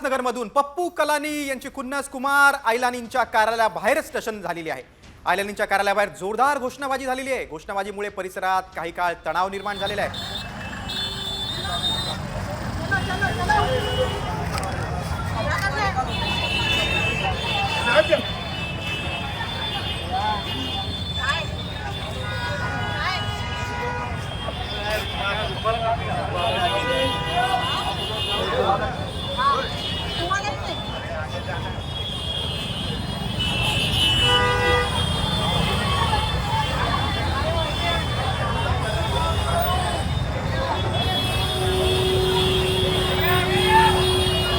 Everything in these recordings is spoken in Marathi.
उल्हासनगरमधून पप्पू कलानी यांची खुन्नस कुमार आयलानींच्या कार्यालयाबाहेर स्टेशन झालेली आहे। आयलानींच्या कार्यालयाबाहेर जोरदार घोषणाबाजी झालेली आहे। घोषणाबाजीमुळे परिसरात काही काळ तणाव निर्माण झालेला आहे।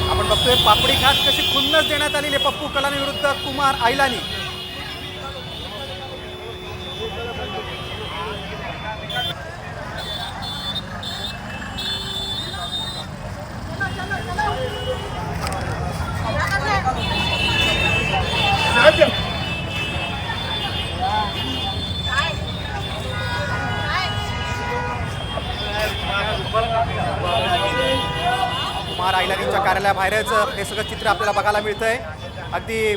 आपण बघतोय पापडी खात कशी खुन्नस देण्यात आलेली आहे पप्पू कलानी विरुद्ध कुमार आयलानी। कुमार आयलानींच्या कार्यालयाबाहेरच हे सगळं चित्र आपल्याला बघायला मिळतंय। अगदी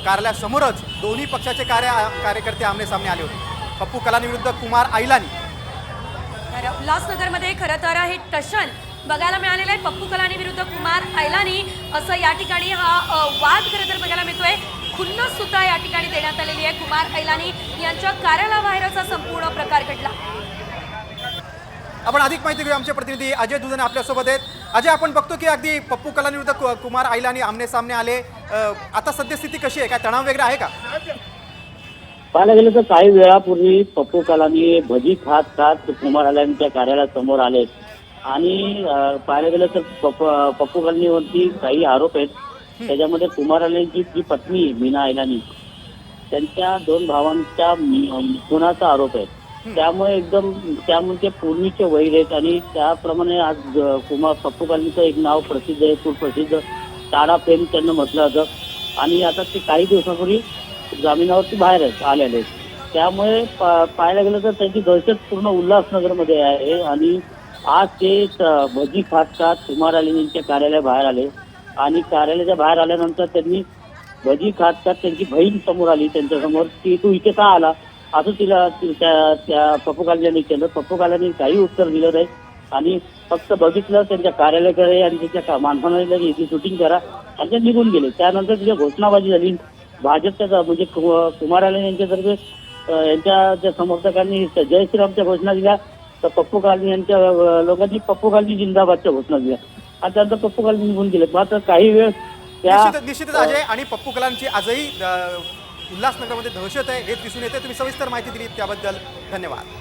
कार्यालयासमोरच दोन्ही पक्षाचे कार्यकर्ते आमने सामने आले होते। पप्पू कलानी विरुद्ध कुमार आयलानी। उल्हासनगरमध्ये खरं तर हे टशन बघायला मिळालेलं आहे। पप्पू कलानी विरुद्ध कुमार आयलानी असं या ठिकाणी हा वाद खरं तर बघायला मिळतोय। खुन्नस सुद्धा या ठिकाणी देण्यात आलेली आहे। कुमार आयलानी यांच्या कार्यालयाबाहेरच हा संपूर्ण प्रकार घडला। आपण अधिक माहिती घेऊ, आमचे प्रतिनिधी अजय दुधाने आपल्यासोबत आहेत। अजय, आपण बघतो की अगदी पप्पू कलानी विरुद्ध कुमार आयलानी आमने सामने आले। आता सद्यस्थिती कशी आहे? काय तणाव वगैरे आहे का? पाहायला गेलं तर काही वेळापूर्वी पप्पू कलानी भजी खात खात कुमार आयलानीच्या कार्यालयासमोर आले आणि पाहायला गेलं तर पप्पू कलानीवरती काही आरोप आहेत। त्याच्यामध्ये कुमार आयलानीची जी पत्नी मीना आयलानी त्यांच्या दोन भावांच्या खुनाचा आरोप आहे। त्यामुळे ते पूर्वीचे वैर आहेत आणि त्याप्रमाणे आज पप्पू कलानीचं एक नाव प्रसिद्ध आहे, सुप्रसिद्ध टाळा प्रेम त्यांना म्हटलं जातं आणि आता ते काही दिवसापूर्वी जामिनावरती बाहेर आलेले आहेत। त्यामुळे पाहायला गेलं तर त्यांची दहशत पूर्ण उल्हासनगरमध्ये आहे आणि आज ते भजी खात खात कुमार आयलानींच्या कार्यालयाबाहेर आले आणि कार्यालयाच्या बाहेर आल्यानंतर त्यांनी भजी खात खात त्यांची बहीण समोर आली त्यांच्यासमोर की तू इथे का आला असं तिला त्या पप्पू कलानी केलं। पप्पू कलानी काही उत्तर दिलं नाही आणि फक्त बघितलं त्यांच्या कार्यालयाकडे आणि त्यांच्या माणसांना याची शूटिंग करा आणि ते निघून गेले। त्यानंतर तिची घोषणाबाजी झाली भाजपच्या म्हणजे कुमार आयलानी यांच्यातर्फे यांच्या ज्या समर्थकांनी जय श्रीरामच्या घोषणा दिल्या तर पप्पू कलानी यांच्या लोकांनी पप्पू कलानी जिंदाबादच्या घोषणा दिल्या आणि त्यानंतर पप्पू कलानी निघून गेले। मात्र काही वेळ निश्चितच अजय, आणि पप्पू कलानीची आजही उल्हासनगरमध्ये दहशत आहे हे दिसून येते। तुम्ही सविस्तर माहिती दिली त्याबद्दल धन्यवाद।